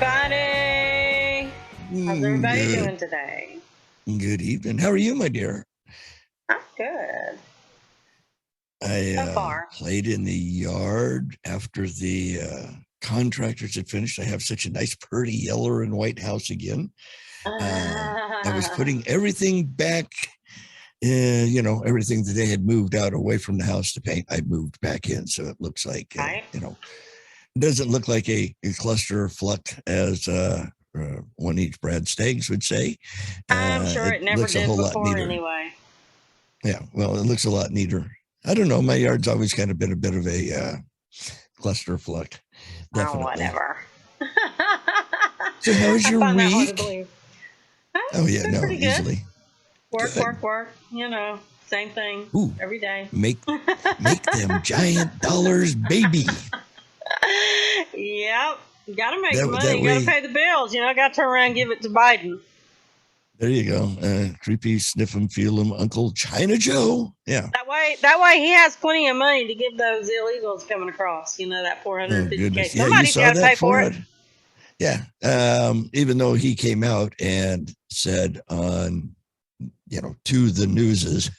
everybody. How's everybody Good. doing today? Good evening. How are you, my dear? I'm good I so far. played in the yard after the contractors had finished. I have such a nice, pretty yellow and white house again. I was putting everything back, everything that they had moved out away from the house to paint. I moved back in, so it looks like, Right? it doesn't look like a cluster of fluck as one each Brad Staggs would say. I'm sure It it never looks a did whole lot before neater. anyway. Yeah, well, it looks a lot neater. I don't know. My yard's always kind of been a bit of a cluster fluck. Definitely. Oh, whatever. So, how was I your find that hard to week? believe. Oh, yeah, It's been no, pretty good. easily. Work, Good. work. Same thing Ooh, every day. make them giant dollars, baby. Yep. Gotta make That money. way, Gotta pay the bills. Gotta turn around and give it to Biden. there you go. Creepy, sniff 'em, feel 'em, Uncle China Joe. Yeah. That way he has plenty of money to give those illegals coming across. That Oh, 450K. goodness. Yeah, you Somebody's saw got to pay that for it. Yeah. Even though he came out and said on, to the newses,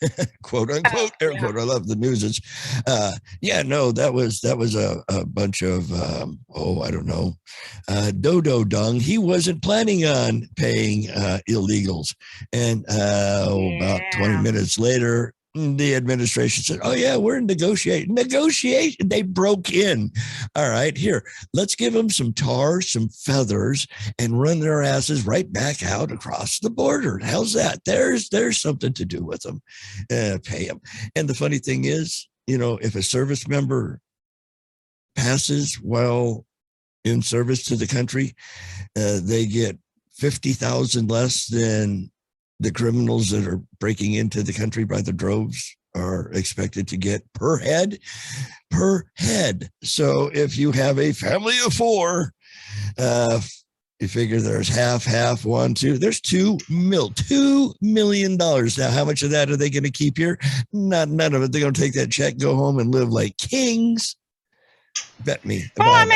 quote unquote, air quote, I love the newses. That was a bunch of, I don't know, dodo dung. He wasn't planning on paying illegals. And about 20 minutes later, the administration said, "Oh yeah, we're negotiating. They broke in. All right, here, let's give them some tar, some feathers, and run their asses right back out across the border. How's that? There's something to do with them. Pay them." And the funny thing is, if a service member passes while in service to the country, they get 50,000 less than the criminals that are breaking into the country by the droves are expected to get per head. So if you have a family of four, you figure there's half, 1, 2. There's $2 million. Now, how much of that are they going to keep here? None of it. They're going to take that check, go home, and live like kings. Bet me. Well,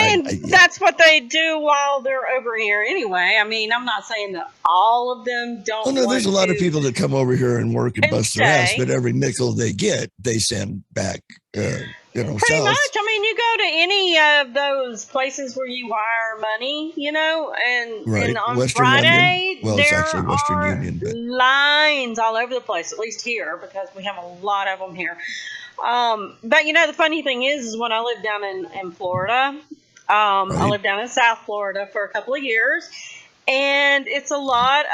that's what they do while they're over here anyway. I'm not saying that all of them don't. Oh, no, there's a lot of people that come over here and work and bust their ass, but every nickel they get, they send back, Pretty south. much. You go to any of those places where you wire money, and, right. and on Western Friday, Union. Well, it's actually Western Union, but lines all over the place, at least here, because we have a lot of them here. But the funny thing is when I lived down in Florida, right. I lived down in South Florida for a couple of years, and it's a lot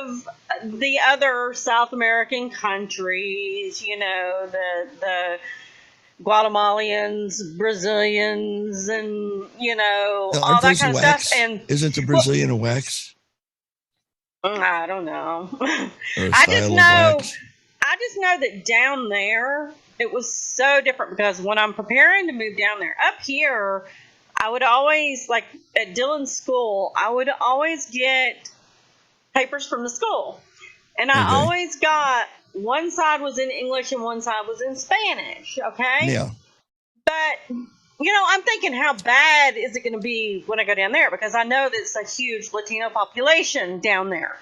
of the other South American countries, the Guatemalans, Brazilians, and all that kind of stuff. And isn't the Brazilian a wax? I don't know. Or a style of wax? I just know that down there it was so different, because when I'm preparing to move down there, up here, I would always, like at Dylan's school, I would always get papers from the school. And I always got, one side was in English and one side was in Spanish, okay? Yeah. But, I'm thinking, how bad is it going to be when I go down there? Because I know that it's a huge Latino population down there.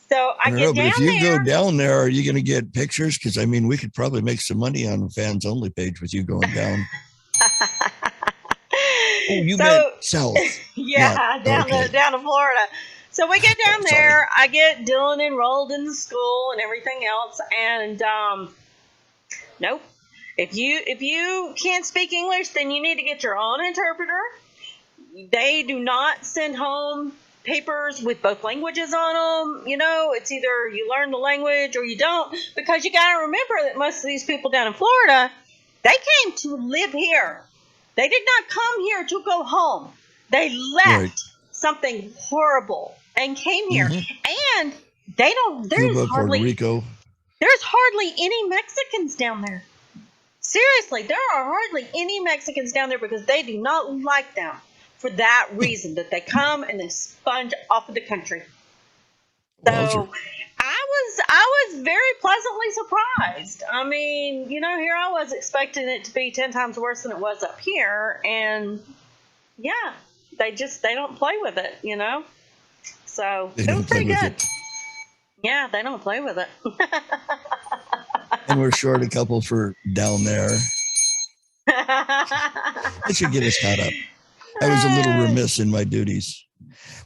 So I get down there. But if you go down there, are you going to get pictures? Because, we could probably make some money on the fans only page with you going down. Oh, you meant south. Yeah, down to Florida. So we get down there. I get Dylan enrolled in the school and everything else. And nope. If you can't speak English, then you need to get your own interpreter. They do not send home papers with both languages on them. It's either you learn the language or you don't, because you got to remember that most of these people down in Florida, they came to live here. They did not come here to go home. They left something horrible and came here. And Cuba, Puerto Rico. There's hardly any Mexicans down there. Seriously, there are hardly any Mexicans down there, because they do not like them for that reason, that they come and they sponge off of the country. So I was very pleasantly surprised. Here I was expecting it to be 10 times worse than it was up here. And yeah, they don't play with it, you know. So They it was don't play pretty with good. it. Yeah, they don't play with it. And we're short a couple for down there. That should get us caught up. I was a little remiss in my duties.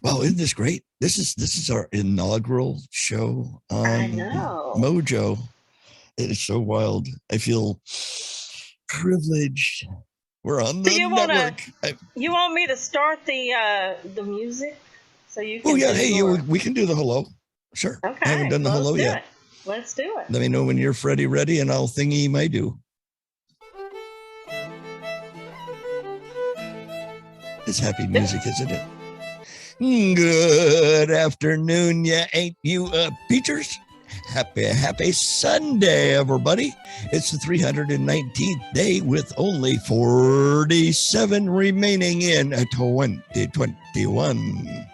Wow, isn't this great? This is our inaugural show on I know. Mojo. It is so wild. I feel privileged. We're on the network. You want me to start the music so you can? Oh yeah, hey, we can do the hello. Sure. Okay. I haven't done the hello yet. Let's do it. Let me know when you're Freddy ready, and I'll thingy my do. It's happy music, isn't it? Good afternoon, ain't you Peters? Happy Sunday, everybody. It's the 319th day with only 47 remaining in 2021.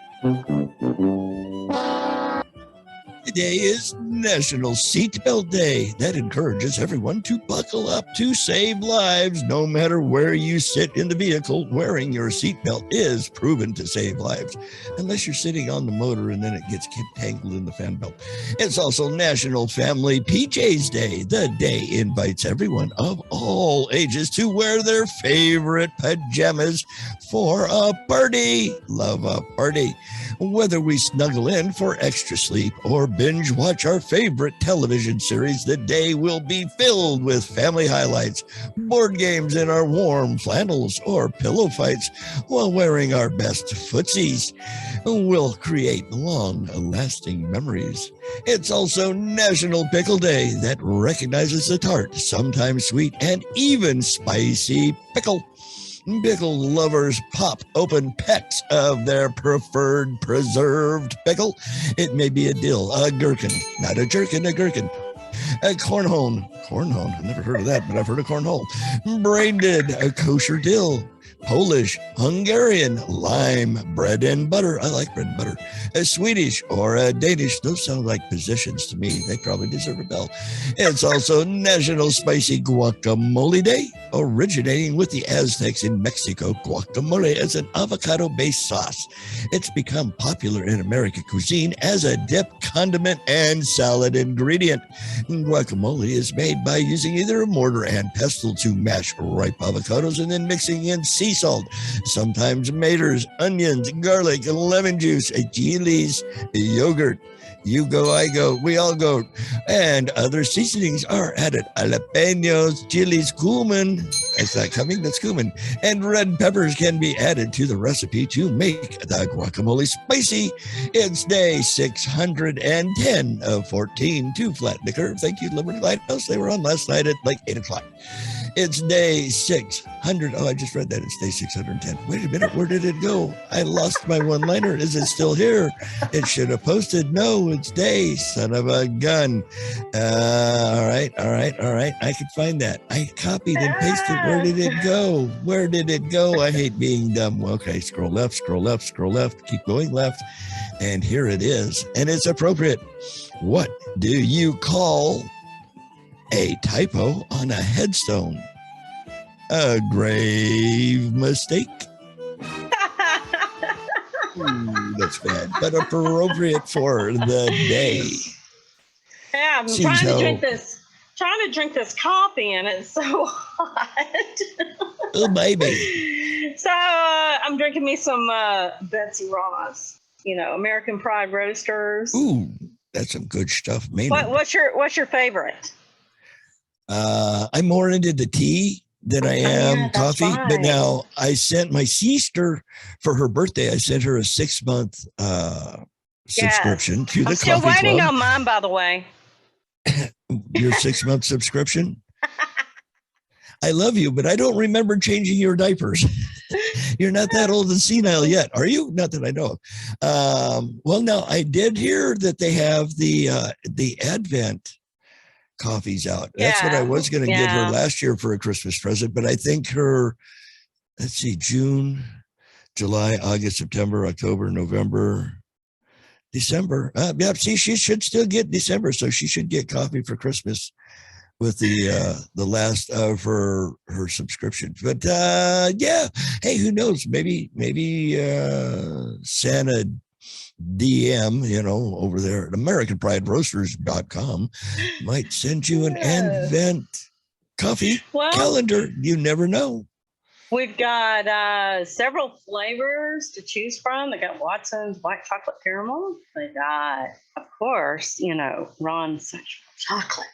Today is National Seatbelt Day. That encourages everyone to buckle up to save lives. No matter where you sit in the vehicle, wearing your seatbelt is proven to save lives. Unless you're sitting on the motor and then it gets tangled in the fan belt. It's also National Family PJs Day. The day invites everyone of all ages to wear their favorite pajamas for a party. Love a party. Whether we snuggle in for extra sleep or binge watch our favorite television series, the day will be filled with family highlights, board games in our warm flannels, or pillow fights while wearing our best footsies. We'll create long-lasting memories. It's also National Pickle Day that recognizes the tart, sometimes sweet, and even spicy pickle. Pickle lovers pop open packs of their preferred preserved pickle. It may be a dill, a gherkin, not a jerkin, a gherkin. A cornhole. I've never heard of that, but I've heard of cornhole. Braided, a kosher dill. Polish, Hungarian, lime, bread and butter. I like bread and butter. A Swedish or a Danish. Those sound like positions to me. They probably deserve a bell. It's also National Spicy Guacamole Day, originating with the Aztecs in Mexico. Guacamole is an avocado-based sauce. It's become popular in American cuisine as a dip, condiment, and salad ingredient. Guacamole is made by using either a mortar and pestle to mash ripe avocados and then mixing in sea salt, sometimes tomatoes, onions, garlic, lemon juice, chilies, yogurt. You go, I go, we all go. And other seasonings are added. Jalapenos, chilies, cumin. That's not coming, that's cumin. And red peppers can be added to the recipe to make the guacamole spicy. It's day 610 of 14 to Flat Liquor. Thank you, Liberty Lighthouse. They were on last night at like 8 o'clock. It's day 600. Oh, I just read that. It's day 610. Wait a minute. Where did it go? I lost my one-liner. Is it still here? It should have posted. No, it's day. Son of a gun. All right. I could find that. I copied and pasted. Where did it go? I hate being dumb. Okay, scroll left. Keep going left. And here it is. And it's appropriate. What do you call a typo on a headstone? A grave mistake. Ooh, that's bad, but appropriate for the day. Yeah, I'm trying to drink this coffee, and it's so hot. Oh, baby. So I'm drinking me some Betsy Ross, American Pride Roasters. Ooh, that's some good stuff. What's your favorite? I'm more into the tea than I am coffee. Right. But now I sent my sister for her birthday. I sent her a 6-month subscription to the coffee club. I'm still waiting on mine, by the way. Your 6-month subscription? I love you, but I don't remember changing your diapers. You're not that old and senile yet, are you? Not that I know of. Well, now I did hear that they have the Advent coffees out. That's what I was going to get her last year for a Christmas present, but I think her, let's see, June, July, August, September, October, November, December. Yeah, see, she should still get December, so she should get coffee for Christmas with the last of her subscriptions. But yeah, hey, who knows? Maybe Santa DM, over there at AmericanPrideRoasters.com might send you an Advent coffee calendar. You never know. We've got several flavors to choose from. They got Watson's white chocolate caramel. They got, of course, Ron's sexual chocolate.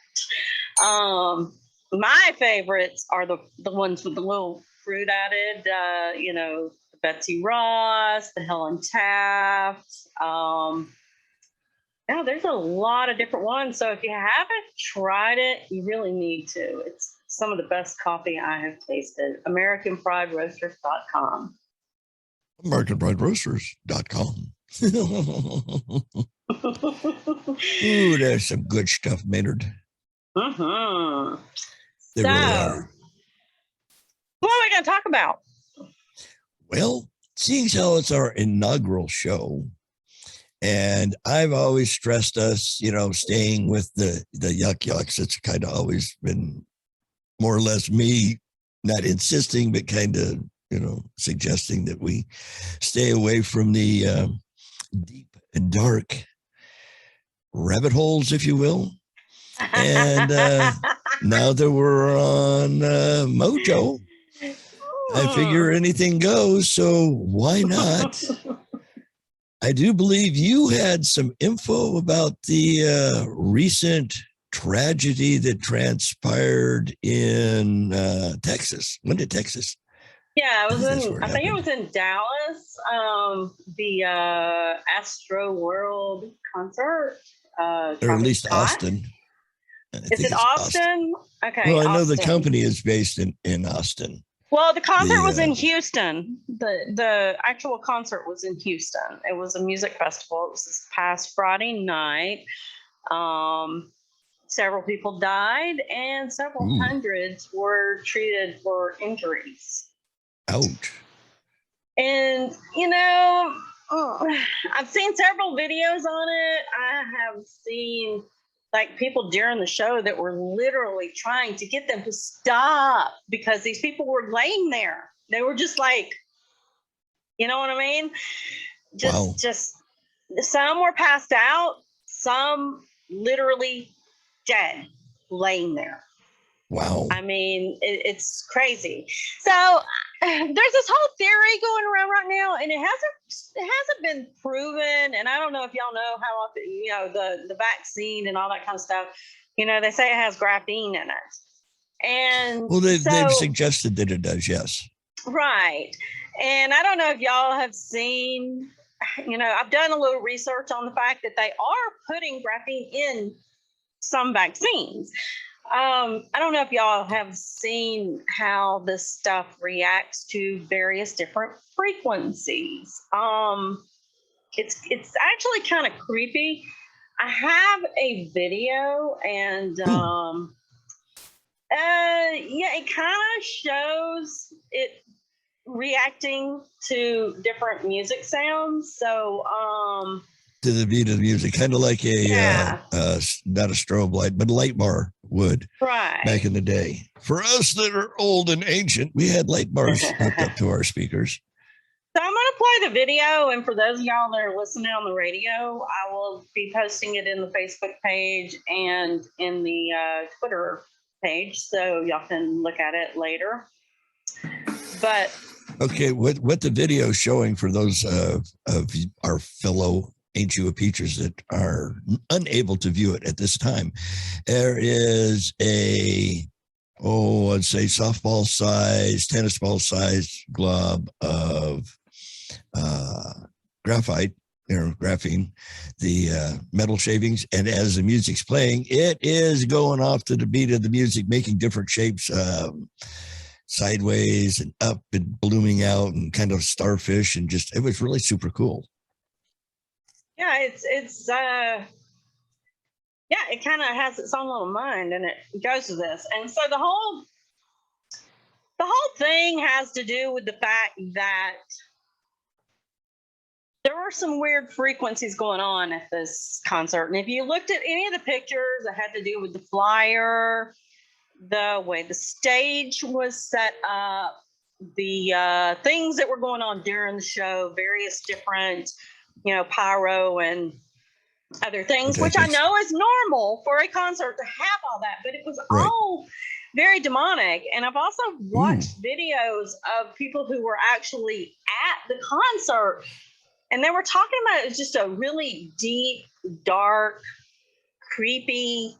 My favorites are the ones with the little fruit added. The Betsy Ross, the Helen Taft. Yeah, there's a lot of different ones. So if you haven't tried it, you really need to. It's some of the best coffee I have tasted. AmericanPrideRoasters.com. AmericanPrideRoasters.com. Ooh, there's some good stuff, Maynard. Mm-hmm. They really are. What are we going to talk about? Well, seeing how it's our inaugural show, and I've always stressed us, staying with the yucks. It's kind of always been more or less me, not insisting, but kind of, suggesting that we stay away from the deep and dark rabbit holes, if you will. And now that we're on Mojo, I figure anything goes. So why not? I do believe you had some info about the recent tragedy that transpired in Texas. When did Texas? Yeah, I think it was in Dallas. The Astro World concert. Or at least Austin. Is it Austin? Okay. Well, I know the company is based in Austin. Well, the concert was in Houston. The actual concert was in Houston. It was a music festival. It was this past Friday night. Several people died and several hundreds were treated for injuries. Ouch. And, I've seen several videos on it. I have seen people during the show that were literally trying to get them to stop because these people were laying there. They were just you know what I mean? Just some were passed out, some literally dead, laying there. Wow. I mean, it's crazy. So there's this whole theory going around right now, and it hasn't been proven. And I don't know if y'all know how often, the vaccine and all that kind of stuff. They say it has graphene in it. And they've suggested that it does, yes. Right. And I don't know if y'all have seen, I've done a little research on the fact that they are putting graphene in some vaccines. I don't know if y'all have seen how this stuff reacts to various different frequencies. It's actually kind of creepy. I have a video, and it kind of shows it reacting to different music sounds. So to the beat of the music, kind of like not a strobe light, but a light bar would, right, back in the day. For us that are old and ancient, we had light bars hooked up to our speakers. So I'm going to play the video, and for those of y'all that are listening on the radio, I will be posting it in the Facebook page and in the Twitter page, so y'all can look at it later. But okay, what the video is showing for those of our fellow Ain't You a Peachers that are unable to view it at this time, there is I'd say softball size, tennis ball size glob of graphite, graphene, the metal shavings. And as the music's playing, it is going off to the beat of the music, making different shapes, sideways and up and blooming out and kind of starfish, and just, it was really super cool. Yeah, it kind of has its own little mind, and it goes to this. And so the whole thing has to do with the fact that there were some weird frequencies going on at this concert. And if you looked at any of the pictures that had to do with the flyer, the way the stage was set up, the things that were going on during the show, various different, pyro and other things, which I know is normal for a concert to have all that, but it was all very demonic. And I've also watched videos of people who were actually at the concert, and they were talking about it was just a really deep, dark, creepy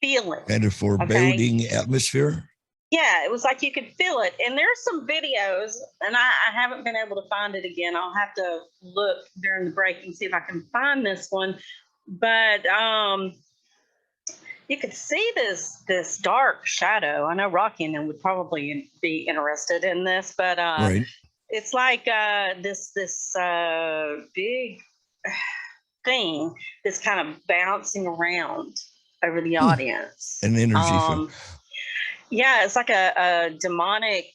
feeling. And a foreboding atmosphere. Yeah, it was like you could feel it. And there's some videos, and I haven't been able to find it again. I'll have to look during the break and see if I can find this one. But you could see this dark shadow. I know Rocky and them would probably be interested in this, but it's like this big thing that's kind of bouncing around over the audience. An energy. Yeah, it's like a demonic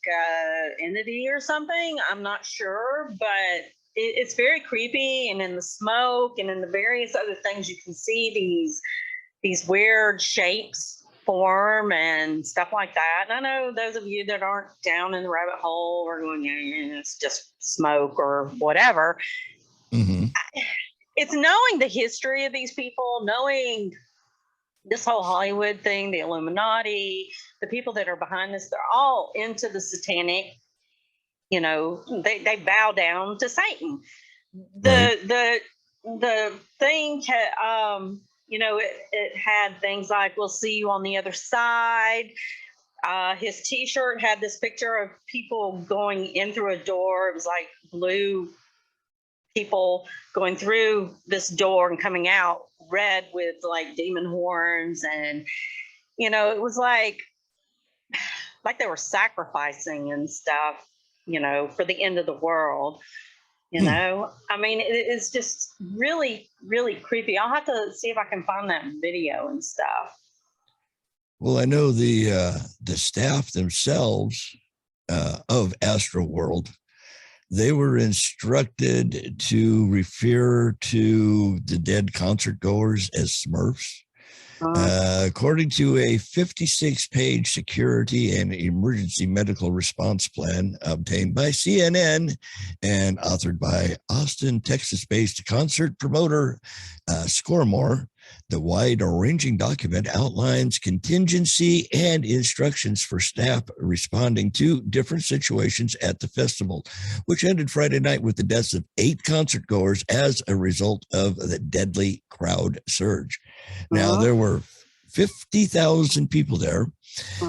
entity or something. I'm not sure, but it's very creepy. And in the smoke and in the various other things, you can see these weird shapes form and stuff like that. And I know those of you that aren't down in the rabbit hole are going, yeah, it's just smoke or whatever. Mm-hmm. It's knowing the history of these people, knowing this whole Hollywood thing, the Illuminati, the people that are behind this, they're all into the satanic, they bow down to Satan. The thing, it had things like, we'll see you on the other side. His t-shirt had this picture of people going in through a door. It was like blue people going through this door and coming out red with like demon horns, and it was like they were sacrificing and stuff, for the end of the world. I mean, it's just really, really creepy. I'll have to see if I can find that video and stuff. Well, I know the staff themselves of Astroworld, they were instructed to refer to the dead concert goers as Smurfs. According to a 56-page security and emergency medical response plan obtained by CNN and authored by Austin, Texas-based concert promoter Scoremore, the wide-ranging document outlines contingency and instructions for staff responding to different situations at the festival, which ended Friday night with the deaths of 8 concert goers as a result of the deadly crowd surge. Now, there were 50,000 people there.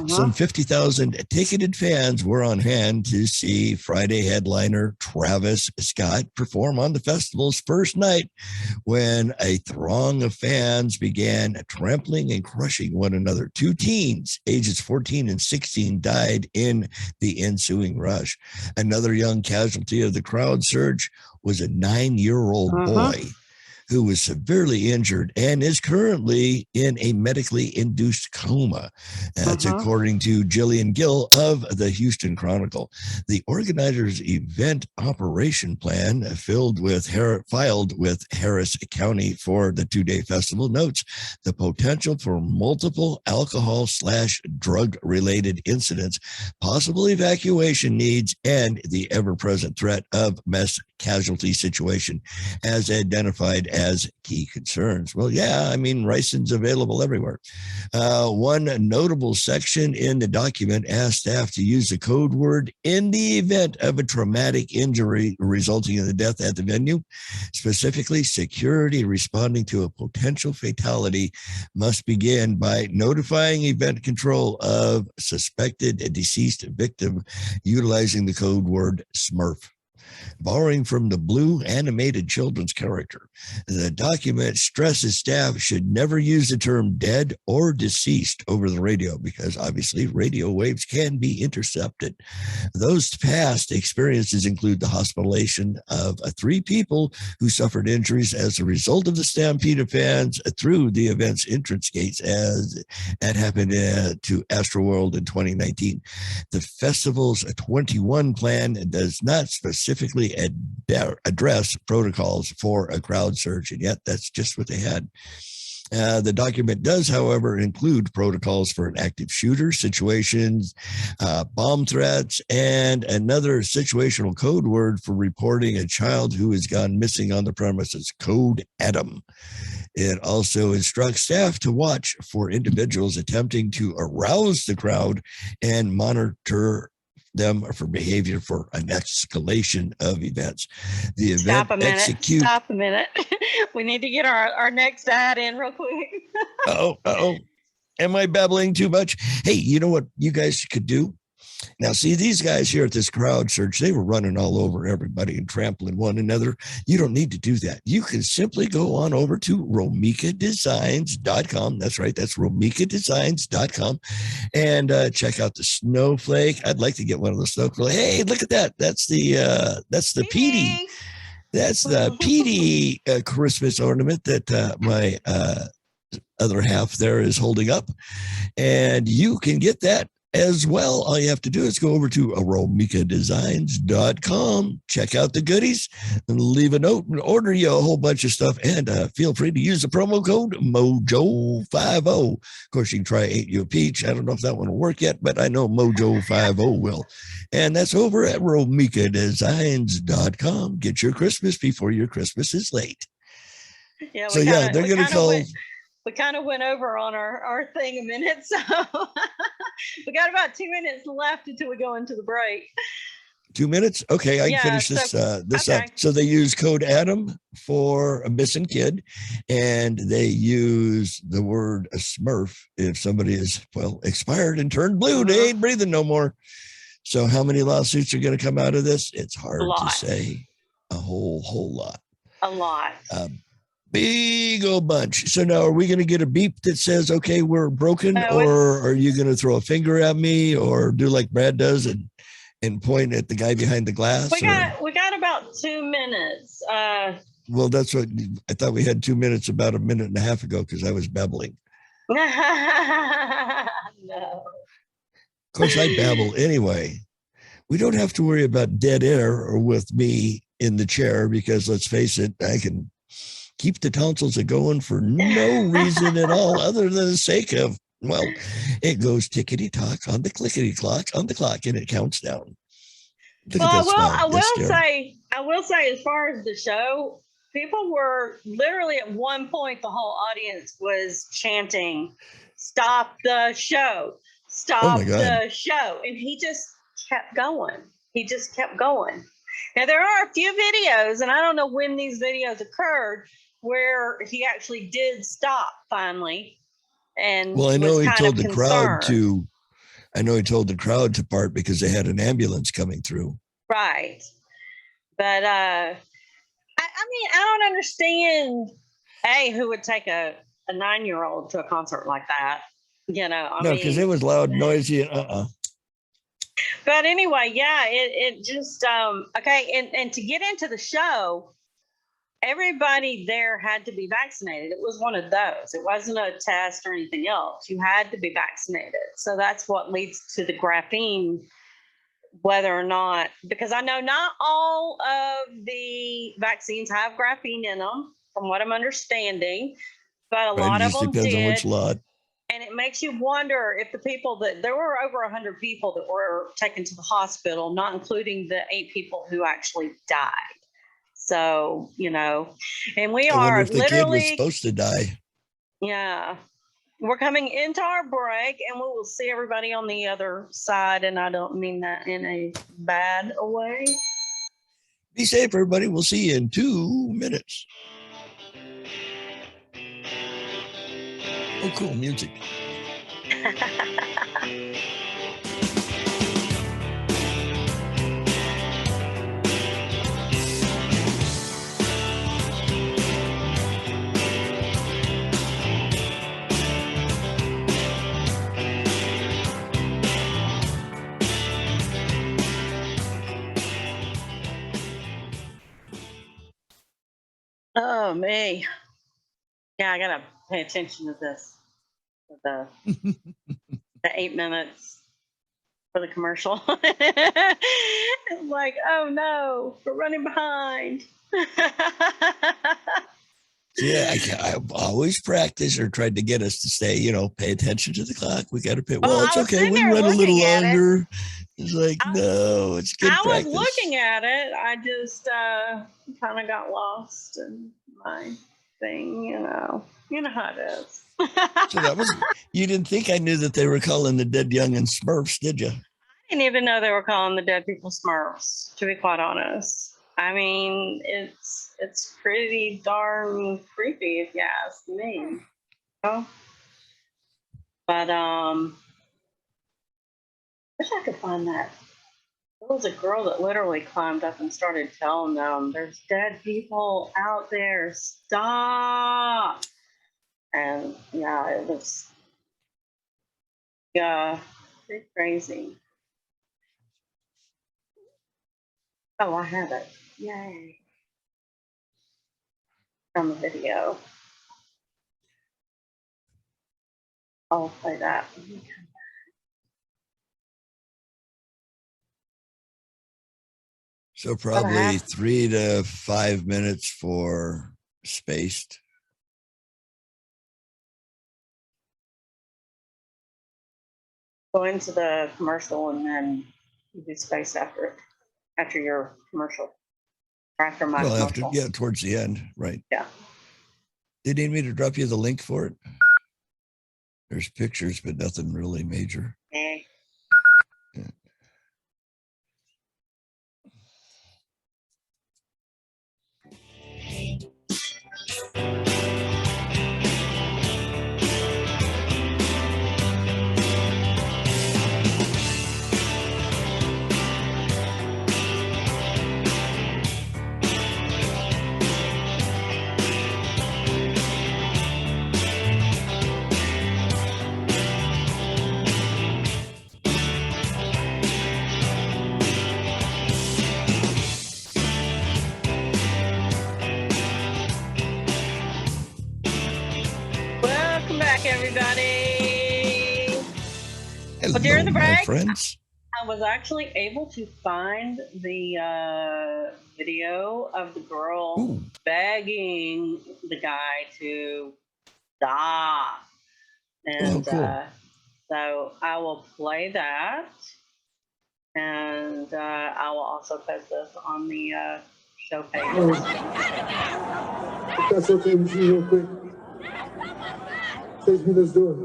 Some 50,000 ticketed fans were on hand to see Friday headliner Travis Scott perform on the festival's first night, when a throng of fans began trampling and crushing one another. 2 teens, ages 14 and 16, died in the ensuing rush. Another young casualty of the crowd surge was a 9-year-old boy who was severely injured and is currently in a medically induced coma. That's according to Jillian Gill of the Houston Chronicle. The organizers' event operation plan filed with Harris County for the 2-day festival notes the potential for multiple alcohol/drug-related incidents, possible evacuation needs, and the ever-present threat of mass casualty situation as identified as key concerns. Well, yeah, I mean, ricin's available everywhere. One notable section in the document asked staff to use the code word in the event of a traumatic injury resulting in the death at the venue. Specifically, security responding to a potential fatality must begin by notifying event control of suspected deceased victim utilizing the code word Smurf. Borrowing from the blue animated children's character, the document stresses staff should never use the term dead or deceased over the radio because obviously radio waves can be intercepted. Those past experiences include the hospitalization of 3 people who suffered injuries as a result of the stampede of fans through the event's entrance gates, as that happened to Astroworld in 2019. The festival's 21 plan does not specifically address protocols for a crowd surge, and yet that's just what they had. The document does, however, include protocols for an active shooter situations, bomb threats, and another situational code word for reporting a child who has gone missing on the premises, code ADAM. It also instructs staff to watch for individuals attempting to arouse the crowd and monitor them for behavior for an escalation of events. The event Stop a minute. We need to get our next ad in real quick. Oh, am I babbling too much? Hey, you know what you guys could do? Now, see, these guys here at this crowd search, they were running all over everybody and trampling one another. You don't need to do that. You can simply go on over to romikadesigns.com. That's right. That's romikadesigns.com and check out the snowflake. I'd like to get one of the snowflakes. Hey, look at that. That's the PD. That's the PD Christmas ornament that my other half there is holding up. And you can get that as well. All you have to do is go over to romikadesigns.com, check out the goodies, and leave a note and order you a whole bunch of stuff. And feel free to use the promo code MOJO50. Of course, you can try Ain't You a Peach. I don't know if that one will work yet, but I know MOJO50 will. And that's over at romikadesigns.com. Get your Christmas before your Christmas is late. Yeah, so yeah, they're going to call... We kind of went over on our thing a minute, so we got about 2 minutes left until we go into the break. 2 minutes? Okay, I can finish this up. So they use code ADAM for a missing kid, and they use the word a smurf if somebody is, well, expired and turned blue. They ain't breathing no more. So how many lawsuits are going to come out of this? It's hard to say. A whole lot. A lot. Big old bunch. So now, are we going to get a beep that says, okay, we're broken, or are you going to throw a finger at me or do like Brad does and point at the guy behind the glass? We got about 2 minutes. Well, that's what I thought. We had 2 minutes about a minute and a half ago because I was babbling. No. Of course, I babble anyway. We don't have to worry about dead air or with me in the chair because, let's face it, I can keep the tonsils going for no reason at all other than the sake of, well, it goes tickety-tock on the clickety-clock on the clock and it counts down. I will say, as far as the show, people were literally at one point, the whole audience was chanting, "Stop the show, stop the show." And he just kept going. Now, there are a few videos, and I don't know when these videos occurred, where he actually did stop finally. And well, I know he told the crowd to. I know he told the crowd to part because they had an ambulance coming through. Right, but I mean, I don't understand. Who would take a 9-year-old to a concert like that? You know, I mean, because it was loud, noisy, and But anyway, yeah, it just okay. And to get into the show, everybody there had to be vaccinated. It was one of those. It wasn't a test or anything else. You had to be vaccinated. So that's what leads to the graphene, whether or not, because I know not all of the vaccines have graphene in them, from what I'm understanding, but a lot of them depends did. on which lot. And it makes you wonder if the people there were over 100 people that were taken to the hospital, not including the 8 people who actually died. So, you know, and we are if the literally kid was supposed to die. Yeah. We're coming into our break and we will see everybody on the other side. And I don't mean that in a bad way. Be safe, everybody. We'll see you in 2 minutes. Oh, cool music. Oh, me. Yeah, I gotta pay attention to this. The 8 minutes for the commercial. It's like, oh no, we're running behind. Yeah, I've always practiced or tried to get us to say, pay attention to the clock. We got to pay. Well, it's okay. We can run a little longer. It's like, no, it's good practice. I was looking at it. I just kind of got lost in my thing, You know how it is. So you didn't think I knew that they were calling the dead young and Smurfs, did you? I didn't even know they were calling the dead people Smurfs, to be quite honest. I mean, it's pretty darn creepy if you ask me. But I wish I could find that. There was a girl that literally climbed up and started telling them, "There's dead people out there. Stop!" And yeah, it was pretty crazy. Oh, I have it. Yay! From the video. I'll play that. So probably 3 to 5 minutes for Spaced. Go into the commercial and then you do Spaced after your commercial. Or after my commercial. Towards the end, right? Yeah. They need me to drop you the link for it. There's pictures, but nothing really major. Yeah. Everybody. Hello, during the break, my friends. I was actually able to find the video of the girl begging the guy to stop. And cool. So I will play that. And I will also post this on the show page. If that's okay with you, real quick. Take me, let's do it.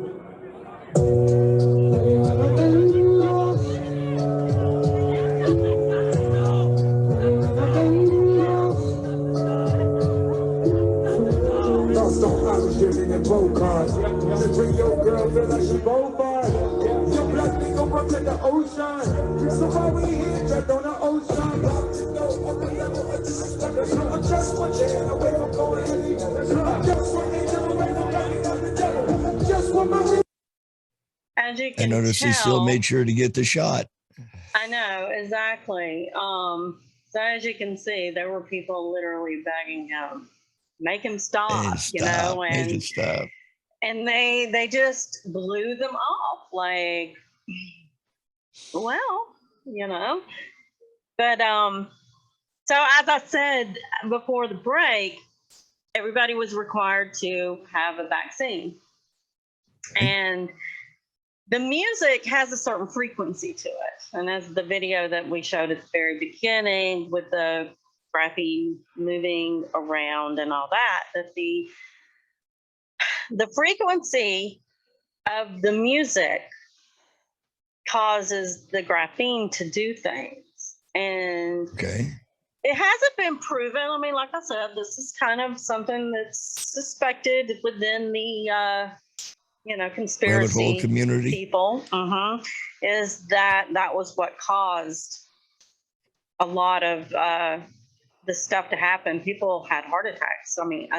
Lost on college, giving it both cards. Just bring your girl, feel like she both bars. Your black nigga run to the ocean. So why we here, trapped on the ocean? On the level of disrespect. So I just want you in the way I'm going to leave. I just want you in the way I'm going to the devil. Just want my. As you can I noticed he still made sure to get the shot. I know, exactly. So as you can see, there were people literally begging him, make him stop, make him stop. And they just blew them off, like, well, But so as I said before the break, everybody was required to have a vaccine. And the music has a certain frequency to it. And as the video that we showed at the very beginning with the graphene moving around and all that, that the frequency of the music causes the graphene to do things. And it hasn't been proven. I mean, like I said, this is kind of something that's suspected within the conspiracy Rabitthole community people, is that was what caused a lot of the stuff to happen. People had heart attacks. I mean,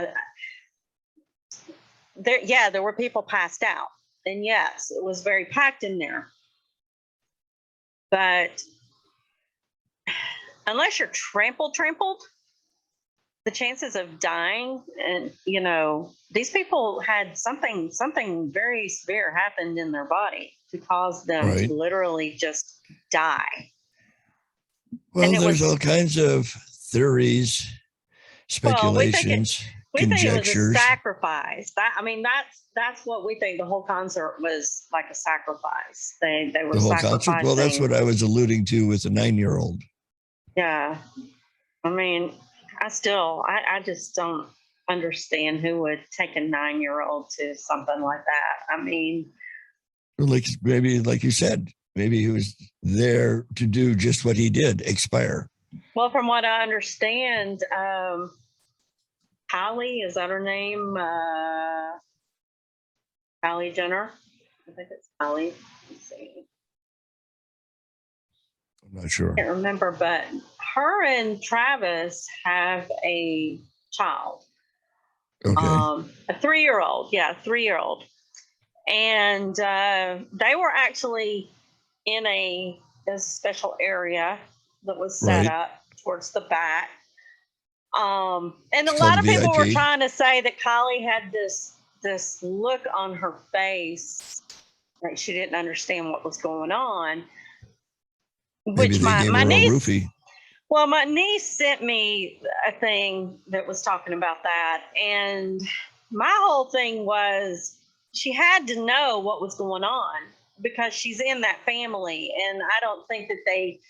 there were people passed out, and yes, it was very packed in there. But unless you're trampled, the chances of dying, and these people had something very severe happened in their body to cause them to literally just die. Well, there's all kinds of theories, speculations. We think it was a conjectures. sacrifice. That's what we think. The whole concert was like a sacrifice. They were The whole sacrificing. concert. Well, that's what I was alluding to with the 9-year-old. Yeah, I mean, I just don't understand who would take a 9-year-old to something like that. I mean, Like maybe, like you said, maybe he was there to do just what he did, expire. well, from what I understand, Kylie, is that her name? Kylie Jenner. I think it's Kylie. Let's see. I'm not sure. I can't remember, but her and Travis have a child. Okay. A 3-year-old. Yeah, 3-year-old. And they were actually in a special area that was set up towards the back. And a lot of people were trying to say that Kylie had this look on her face, like she didn't understand what was going on. Maybe Which they gave my her niece, a roofie. well, my niece sent me a thing that was talking about that, and my whole thing was she had to know what was going on because she's in that family, and I don't think that they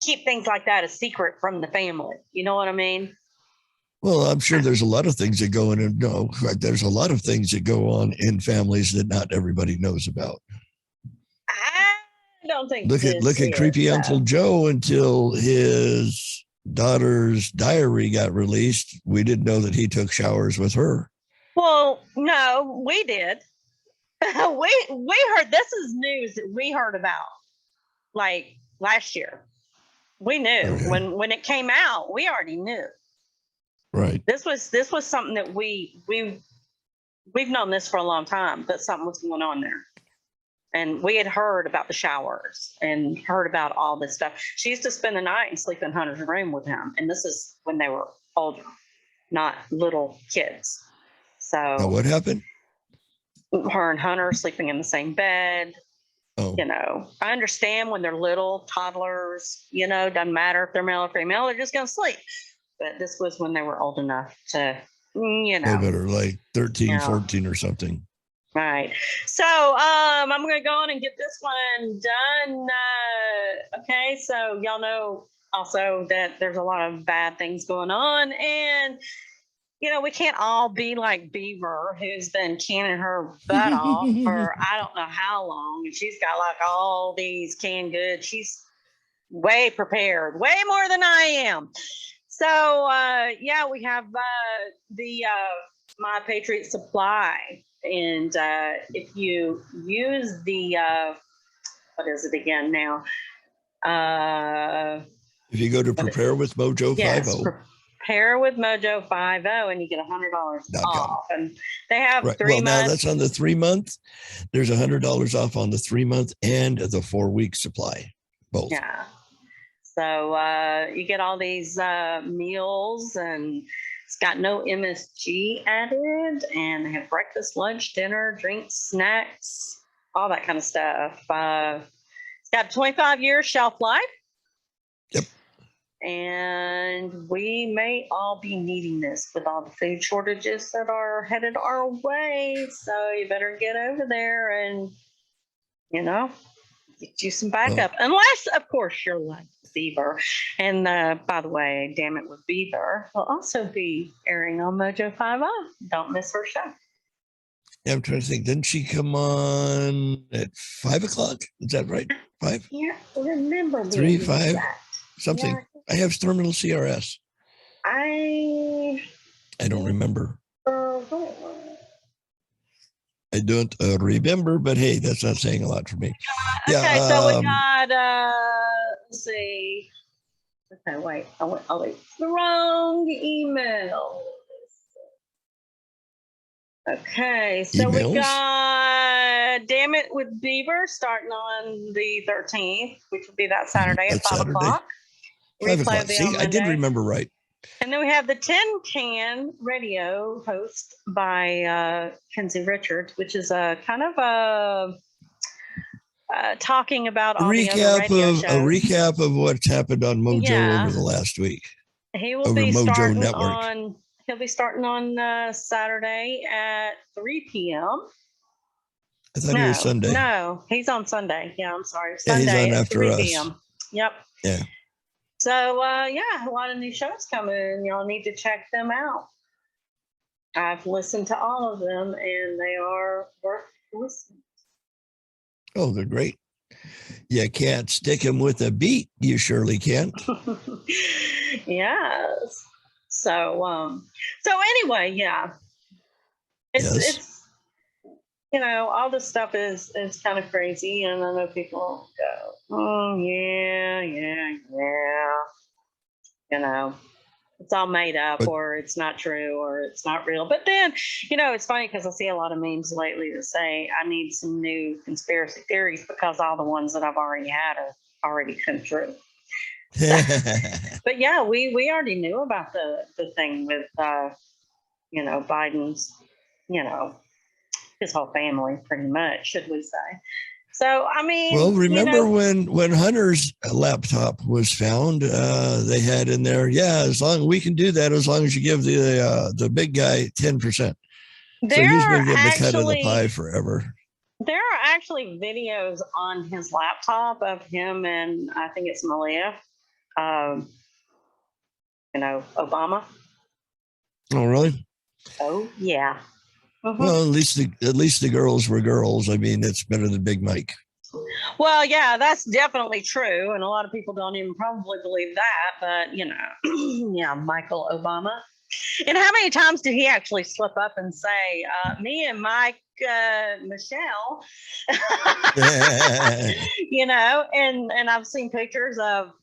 keep things like that a secret from the family. You know what I mean? Well, I'm sure there's a lot of things that go in, and no, there's a lot of things that go on in families that not everybody knows about. I don't think. Look at creepy Uncle Joe. Until his daughter's diary got released, we didn't know that he took showers with her. Well, no, we did. we heard, this is news that we heard about like last year. We knew when it came out. We already knew. Right. This was something that we've known this for a long time, that something was going on there. And we had heard about the showers and heard about all this stuff. She used to spend the night and sleep in Hunter's room with him. And this is when they were older, not little kids. So now what happened? Her and Hunter sleeping in the same bed. Oh. You know, I understand when they're little toddlers, you know, doesn't matter if they're male or female, they're just going to sleep. But this was when they were old enough to, you know. No better, like 13, 14 or something. Right. So I'm going to go on and get this one done. Okay. So y'all know also that there's a lot of bad things going on. And, you know, we can't all be like Beaver, who's been canning her butt off for I don't know how long. And she's got like all these canned goods. She's way prepared, way more than I am. So, yeah, we have the My Patriot Supply. And if you use the, what is it again now? If you go to Prepare with Mojo 50. Prepare with Mojo 50, and you get $100 off. And they have 3 months. Now that's on the 3-month. There's $100 off on the 3-month and the 4-week supply, both. Yeah. So you get all these meals, and it's got no MSG added, and they have breakfast, lunch, dinner, drinks, snacks, all that kind of stuff. It's got a 25-year shelf life. Yep. And we may all be needing this with all the food shortages that are headed our way. So you better get over there and, you know, get you some backup. Unless, of course, you're like Beaver. And by the way, Damn It with Beaver will also be airing on Mojo 50. Don't miss her show. Yeah, I'm trying to think. Didn't she come on at 5 o'clock? Is that right? 5? Yeah, remember 3, 5, something. Yeah. I have terminal CRS. I don't remember. I don't remember, but hey, that's not saying a lot for me. Okay, so we got, let's see. Okay, wait. Oh, wait. The wrong email. Okay, so we got Damn It with Beaver starting on the 13th, which will be that Saturday at 5 o'clock. 5 o'clock. See, I did remember right. And then we have the Tin Can radio host by Kenzie Richards, which is a kind of a talking about all the other radio shows. A recap of what's happened on Mojo over the last week. He will be starting on He'll be starting on Saturday at 3 p.m. I thought he was Sunday. No, he's on Sunday. Yeah, I'm sorry. Yeah, he's Sunday on at after 3 us. p.m. Yep. Yeah. So, yeah, a lot of new shows coming. Y'all need to check them out. I've listened to all of them, and they are worth listening. Oh, they're great. You can't stick them with a beat. You surely can't. Yes. So anyway, yeah. It's all this stuff is kind of crazy, and I know people go, oh yeah. It's all made up, or it's not true, or it's not real. But then, it's funny because I see a lot of memes lately that say I need some new conspiracy theories because all the ones that I've already had have already come true. But yeah, we already knew about the thing with Biden's, his whole family, pretty much, should we say. So, I mean, well, remember when Hunter's laptop was found, they had in there, as long as we can do that, as long as you give the big guy 10%. So he's been getting the cut of the pie forever. There are actually videos on his laptop of him and I think it's Malia, Obama. Oh, really? Oh, yeah. Mm-hmm. Well, at least the girls were girls. I mean, it's better than Big Mike. Well, yeah, that's definitely true, and a lot of people don't even probably believe that. But yeah, Michael Obama. And how many times did he actually slip up and say, "Me and Mike, Michelle," And I've seen pictures of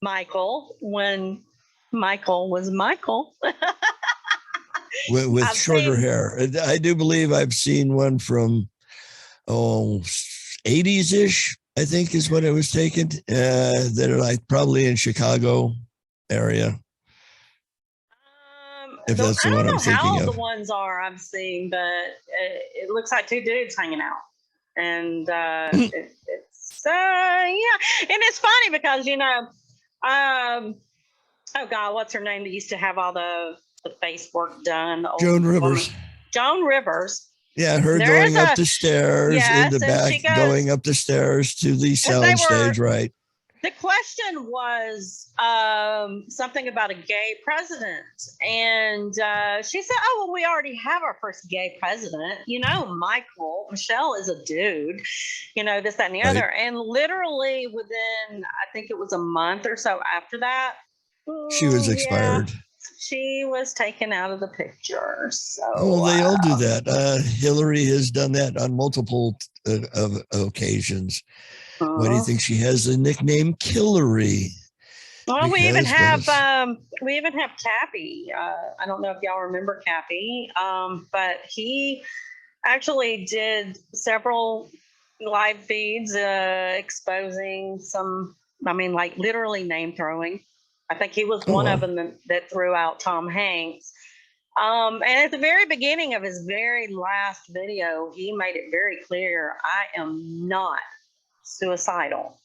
Michael when Michael was Michael. with shorter hair. I do believe I've seen one from 80s-ish, I think is when it was taken. That are like probably in Chicago area. If that's the one I'm thinking of. I don't know how old the ones are I've seen, but it looks like two dudes hanging out. And it's and it's funny because oh God, what's her name that used to have all the face work done? Joan Rivers. Joan Rivers. Yeah, her going up the stairs in the back, going up the stairs to the soundstage, right? The question was something about a gay president. And she said, oh, well, we already have our first gay president. Michelle is a dude, this, that, and the other. And literally within, I think it was a month or so after that, she was expired. She was taken out of the picture. So, well, they all do that. Hillary has done that on multiple occasions. Why do you think she has the nickname Killary? Well, we even have Cappy. I don't know if y'all remember Cappy, but he actually did several live feeds exposing some. I mean, like literally name throwing. I think he was one of them that threw out Tom Hanks. And at the very beginning of his very last video, he made it very clear, I am not suicidal.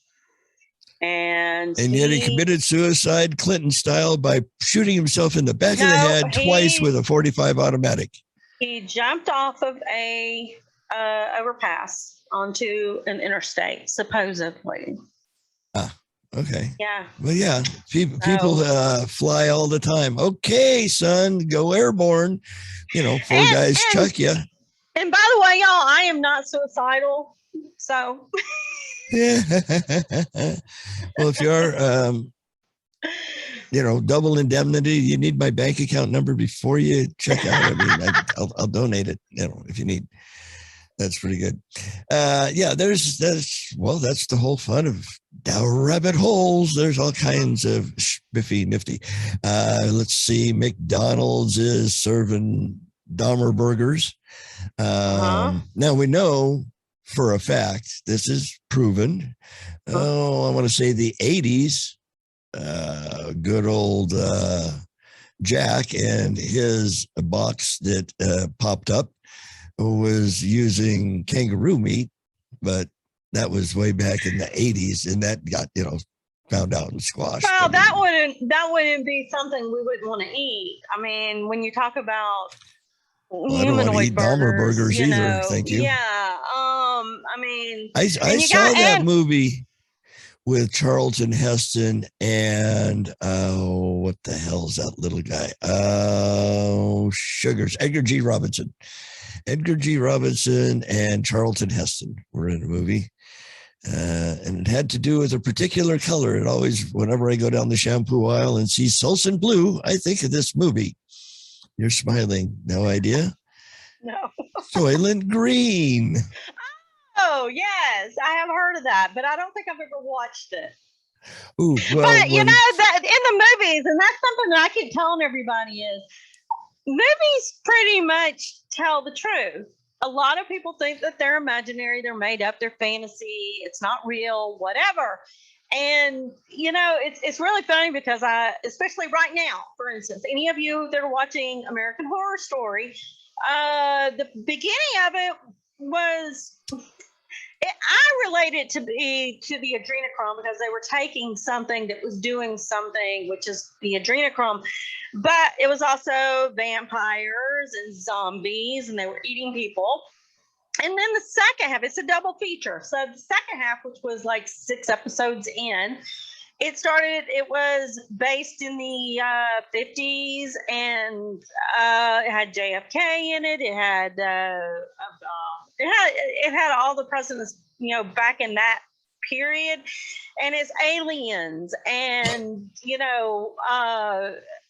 And yet he committed suicide Clinton style by shooting himself in the back of the head twice with a .45 automatic. He jumped off of a overpass onto an interstate, supposedly. Okay. Yeah. Well, yeah. People fly all the time. Okay, son, go airborne. Four guys chuck you. And by the way, y'all, I am not suicidal. So. Yeah. Well, if you are, double indemnity, you need my bank account number before you check out. I mean, I'll donate it, if you need. That's pretty good. That's the whole fun of down rabbit holes. There's all kinds of spiffy nifty. Let's see. McDonald's is serving Dahmer burgers. Now we know for a fact, this is proven. I want to say the 80s, good old Jack and his box that popped up was using kangaroo meat, but that was way back in the 80s, and that got found out and squashed. Well, that wouldn't be something we wouldn't want to eat. I mean, when you talk about humanoid burgers either. know, Thank you. Yeah. I mean, I saw that movie with Charlton Heston and what the hell is that little guy? Sugars. Edgar G. Robinson and Charlton Heston were in a movie. And it had to do with a particular color. It always, whenever I go down the shampoo aisle and see Sulson blue, I think of this movie. You're smiling. No idea? No. Soylent Green. Oh, yes. I have heard of that, but I don't think I've ever watched it. Ooh, well, but, that in the movies, and that's something that I keep telling everybody is, movies pretty much tell the truth. A lot of people think that they're imaginary, they're made up, they're fantasy, it's not real, whatever. And, it's really funny because especially right now, for instance, any of you that are watching American Horror Story, the beginning of it was, I relate it to the adrenochrome because they were taking something that was doing something, which is the adrenochrome, but it was also vampires and zombies, and they were eating people. And then the second half, it's a double feature. So the second half, which was like 6 episodes in, it was based in the 50s, and it had JFK in it. It had all the presidents, back in that period, and it's aliens, and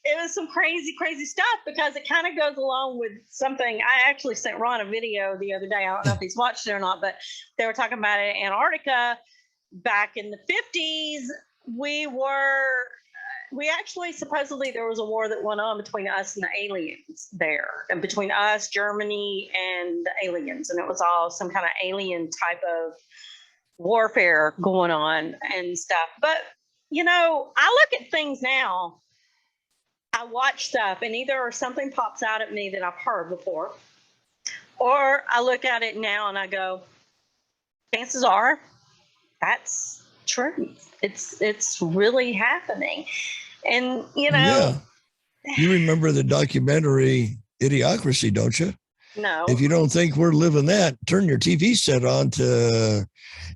it was some crazy stuff because it kind of goes along with something. I actually sent Ron a video the other day. I don't know if he's watched it or not, but they were talking about it in Antarctica back in the 50s. We actually, supposedly there was a war that went on between us and the aliens there, and between us, Germany, and the aliens. And it was all some kind of alien type of warfare going on and stuff. But, I look at things now, I watch stuff, and either something pops out at me that I've heard before, or I look at it now and I go, chances are that's true. It's really happening. And, Yeah. You remember the documentary Idiocracy, don't you? No. If you don't think we're living that, turn your TV set on to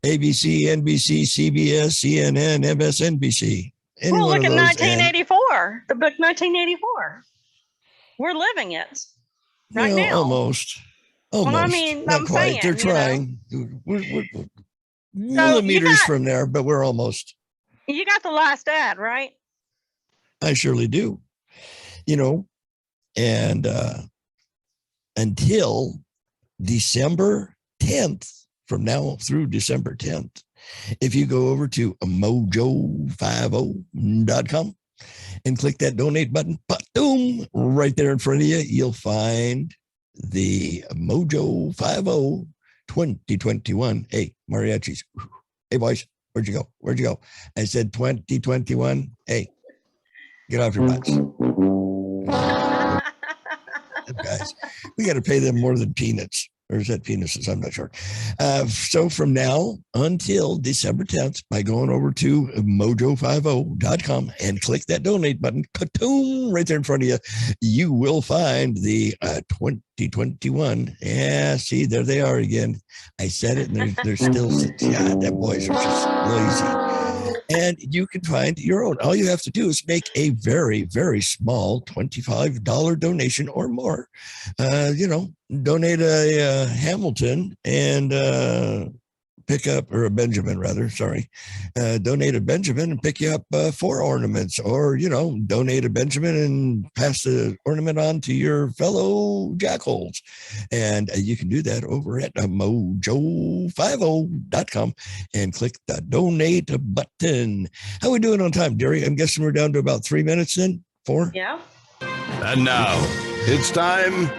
ABC, NBC, CBS, CNN, MSNBC. Well, look at 1984, the book 1984. We're living it right now. Almost. Well, I mean, not I'm quite. saying, They're trying. We're millimeters from there, but we're almost. You got the last ad, right? I surely do. And until December 10th, from now through December 10th, if you go over to mojo50.com and click that donate button, boom, right there in front of you, you'll find the Mojo 50 2021. Hey, mariachis. Hey, boys, where'd you go? I said 2021. Hey, get off your butts. Guys, we got to pay them more than peanuts. Or is that penises? I'm not sure. So from now until December 10th, by going over to mojo50.com and click that donate button, ka-toom, right there in front of you, you will find the 2021. Yeah, see, there they are again. I said it, and they're still, God, that boys are just lazy. And you can find your own. All you have to do is make a very, very small $25 donation or more. Donate a Hamilton and pick up, or a Benjamin rather, sorry. Donate a Benjamin and pick you up 4 ornaments, or, donate a Benjamin and pass the ornament on to your fellow jackholes. And you can do that over at mojo50.com and click the donate button. How are we doing on time, Derry? I'm guessing we're down to about 3 minutes then? 4? Yeah. And now it's time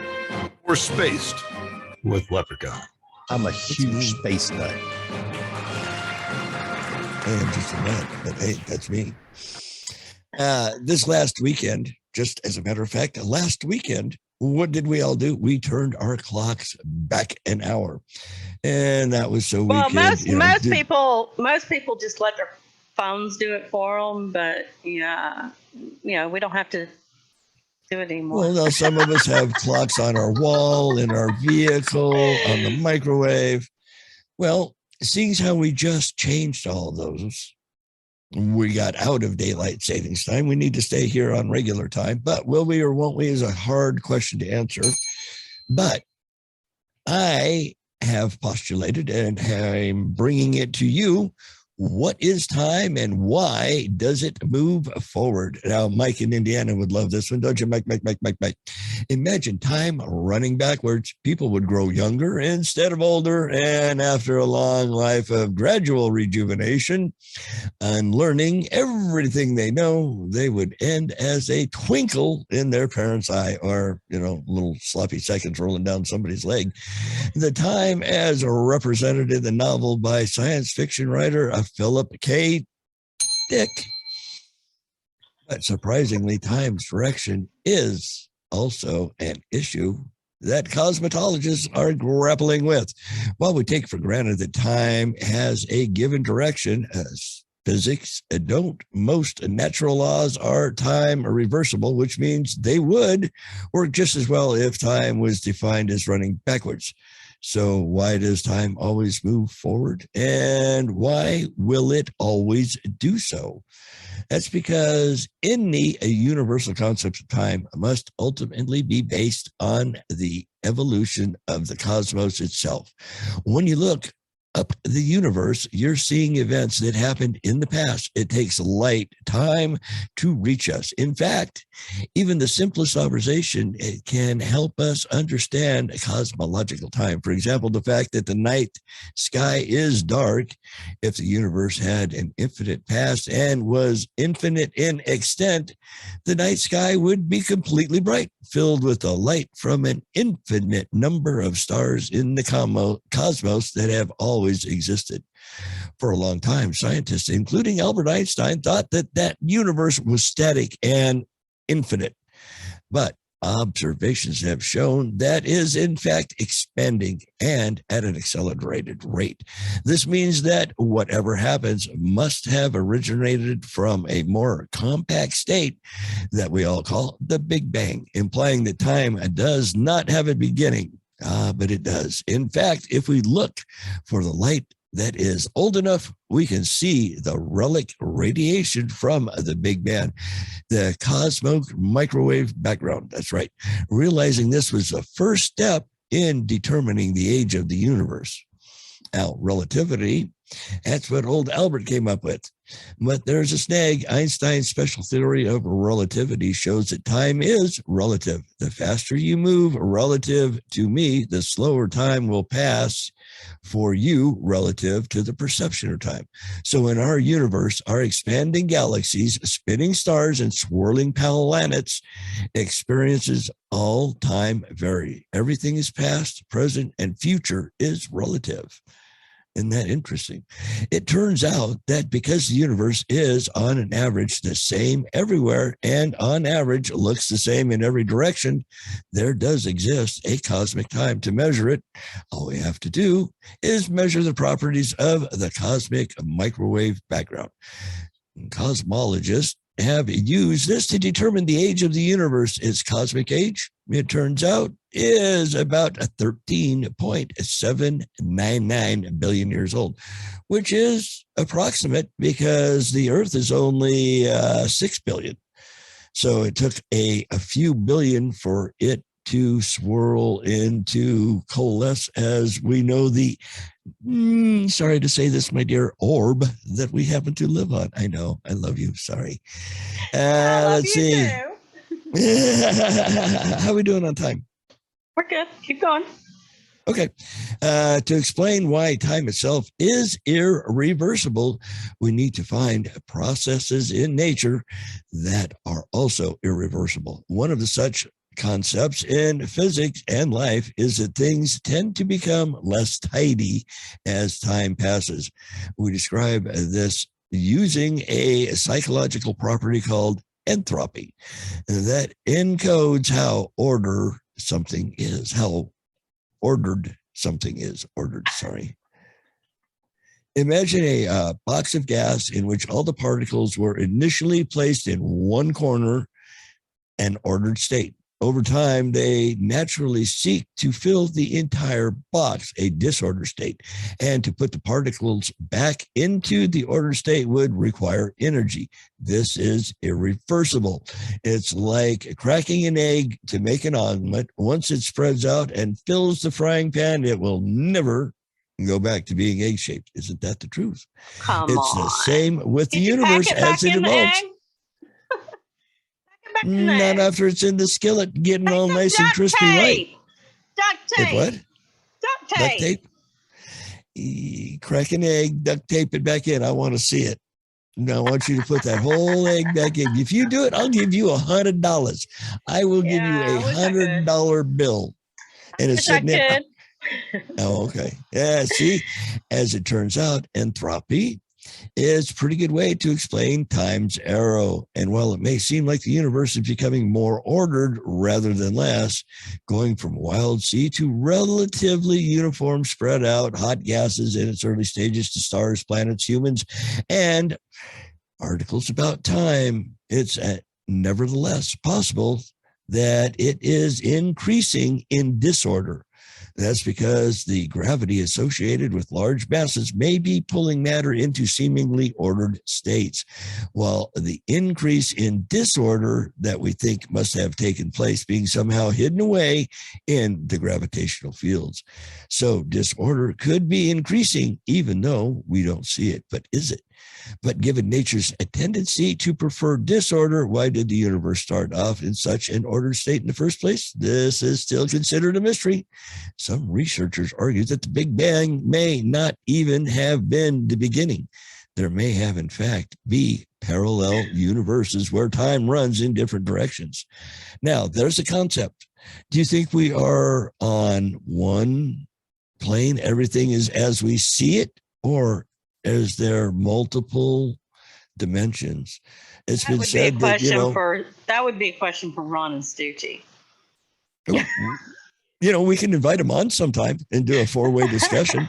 for Spaced with Leprechaun. I'm a huge space nut. I am just a nut, but hey, that's me. This last weekend, just as a matter of fact, last weekend, what did we all do? We turned our clocks back an hour, and that was so. Well, most people just let their phones do it for them, but yeah, we don't have to do it anymore. Well, now some of us have clocks on our wall, in our vehicle, on the microwave. Well, seeing how we just changed all those, we got out of daylight savings time. We need to stay here on regular time, but will we or won't we is a hard question to answer. But I have postulated, and I'm bringing it to you. What is time and why does it move forward? Now, Mike in Indiana would love this one, don't you, Mike? Imagine time running backwards. People would grow younger instead of older. And after a long life of gradual rejuvenation and learning everything they know, they would end as a twinkle in their parent's eye, or, little sloppy seconds rolling down somebody's leg. The time as represented in the novel by science fiction writer Philip K. Dick. But surprisingly, time's direction is also an issue that cosmetologists are grappling with. While we take for granted that time has a given direction, as physics don't, most natural laws are time reversible, which means they would work just as well if time was defined as running backwards. So why does time always move forward? And why will it always do so? That's because any universal concept of time must ultimately be based on the evolution of the cosmos itself. When you look up the universe, you're seeing events that happened in the past. It takes light time to reach us. In fact, even the simplest observation, it can help us understand cosmological time. For example, the fact that the night sky is dark. If the universe had an infinite past and was infinite in extent, the night sky would be completely bright, filled with the light from an infinite number of stars in the cosmos that have always existed. For a long time, scientists, including Albert Einstein, thought that universe was static and infinite. But observations have shown that is in fact expanding and at an accelerated rate. This means that whatever happens must have originated from a more compact state that we all call the Big Bang, implying that time does not have a beginning. But it does. In fact, if we look for the light that is old enough, we can see the relic radiation from the Big Bang, the cosmic microwave background. That's right. Realizing this was the first step in determining the age of the universe. Now, relativity, that's what old Albert came up with. But there's a snag. Einstein's special theory of relativity shows that time is relative. The faster you move relative to me, the slower time will pass for you relative to the perception of time. So in our universe, our expanding galaxies, spinning stars, and swirling planets, experiences all time vary. Everything is past, present, and future is relative. Isn't that interesting? It turns out that because the universe is on an average the same everywhere and on average looks the same in every direction, there does exist a cosmic time. To measure it, all we have to do is measure the properties of the cosmic microwave background. Cosmologists have used this to determine the age of the universe. Its cosmic age, it turns out, is about 13.799 billion years old, which is approximate because the Earth is only 6 billion. So it took a few billion for it to swirl into coalesce as we know the, sorry to say this, my dear, orb that we happen to live on. I know, I love you, sorry. Let's see. How are we doing on time? We're good. Keep going. Okay. To explain why time itself is irreversible, we need to find processes in nature that are also irreversible. One of the such concepts in physics and life is that things tend to become less tidy as time passes. We describe this using a psychological property called entropy that encodes how ordered something is. Imagine a box of gas in which all the particles were initially placed in one corner and ordered state. Over time, they naturally seek to fill the entire box, a disorder state. And to put the particles back into the ordered state would require energy. This is irreversible. It's like cracking an egg to make an omelet. Once it spreads out and fills the frying pan, it will never go back to being egg-shaped. Isn't that the truth? Come It's on. the same with the Did you universe pack it as back it in the evolves. egg? Back in the Not egg. after it's in the skillet, getting Take all some nice and duct crispy white. tape. Duct If tape. what? Duct Duct tape. tape? Crack an egg, duct tape it back in. I want to see it. No, I want you to put that whole egg back in. If you do it, I'll give you $100. I will give you Yeah, I wish I could. $100 bill. And it's Wish I sitting there. could. Oh, okay. Yeah, see, as it turns out, entropy is a pretty good way to explain time's arrow. And while it may seem like the universe is becoming more ordered rather than less, going from wild sea to relatively uniform, spread out hot gases in its early stages to stars, planets, humans, and articles about time, it's nevertheless possible that it is increasing in disorder. That's because the gravity associated with large masses may be pulling matter into seemingly ordered states, while the increase in disorder that we think must have taken place being somehow hidden away in the gravitational fields. So disorder could be increasing even though we don't see it, but is it? But given nature's tendency to prefer disorder, why did the universe start off in such an ordered state in the first place? This is still considered a mystery. Some researchers argue that the Big Bang may not even have been the beginning. There may have, in fact, be parallel universes where time runs in different directions. Now, there's a concept. Do you think we are on one plane? Everything is as we see it, or is there multiple dimensions? It's been said that, that would be a question for Ron and Stucci. We can invite them on sometime and do a 4-way discussion.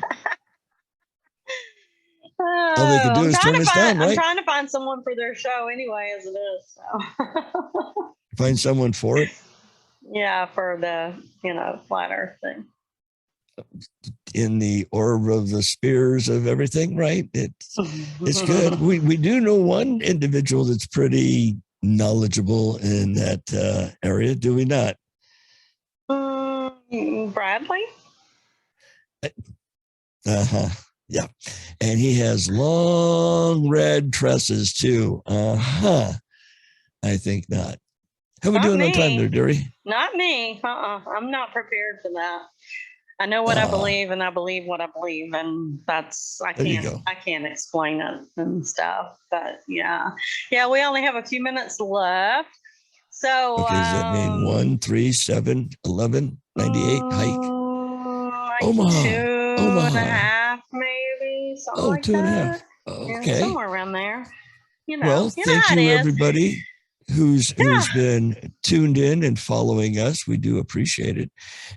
All they can do is turn us down, right? I'm trying to find someone for their show anyway, as it is. So. Find someone for it? Yeah, for the, flat earth thing. In the orb of the spears of everything, right? It's good. We do know one individual that's pretty knowledgeable in that area, do we not? Bradley? Uh-huh. Yeah. And he has long red tresses too. Uh-huh. I think not. How we doing on time there, dearie? Not me. I'm not prepared for that. I know what I believe, and I believe what I believe, and that's I can't explain it and stuff. But yeah. We only have a few minutes left. So okay, does that mean 1, 3, 7, 11, 98 hike? Omaha. 2.5, maybe something like 2.5. that. Okay, Yeah, somewhere around there. Well, thank you, everybody who's been tuned in and following us. We do appreciate it.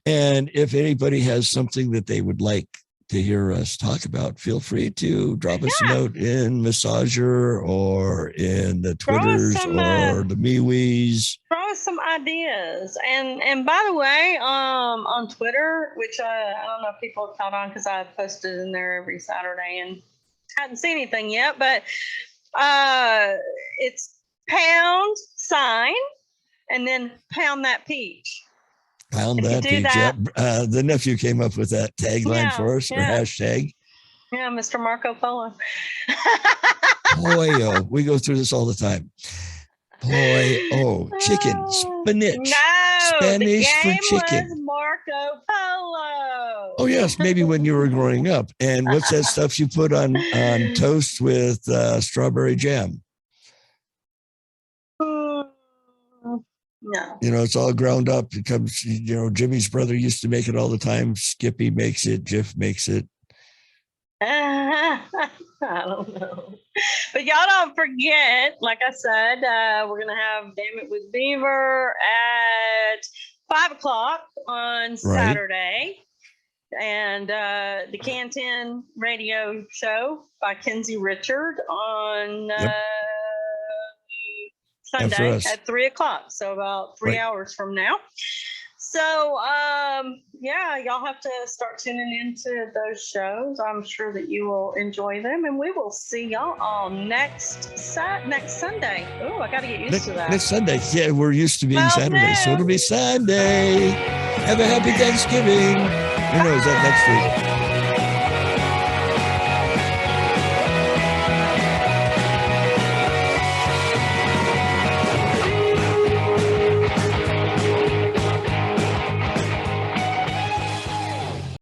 And if anybody has something that they would like to hear us talk about, feel free to drop us a note in Massager or in the Twitters or the MeWe's. Throw us some ideas. And by the way, on Twitter, which I don't know if people have caught on because I posted in there every Saturday and hadn't seen anything yet, but it's # and then pound that peach. Pound that peach. Yeah. The nephew came up with that tagline for us, or hashtag. Yeah, Mr. Marco Polo. Boy, we go through this all the time. Chicken, spinach. No, Spanish the game for chicken. was Marco Polo. Oh yes, maybe when you were growing up. And what's that stuff you put on toast with strawberry jam? No. It's all ground up. It comes, Jimmy's brother used to make it all the time. Skippy makes it. Jiff makes it. I don't know. But y'all don't forget, like I said, we're going to have Damn It with Beaver at 5 o'clock on Saturday. and the Canton Radio Show by Kenzie Richard on Sunday at 3:00. So about 3 hours from now. So, yeah, y'all have to start tuning into those shows. I'm sure that you will enjoy them, and we will see y'all all next Sunday. Oh, I got to get used to that. Next Sunday. Yeah, we're used to being Saturday, so it'll be Sunday. Have a happy Thanksgiving. Who knows, that next week.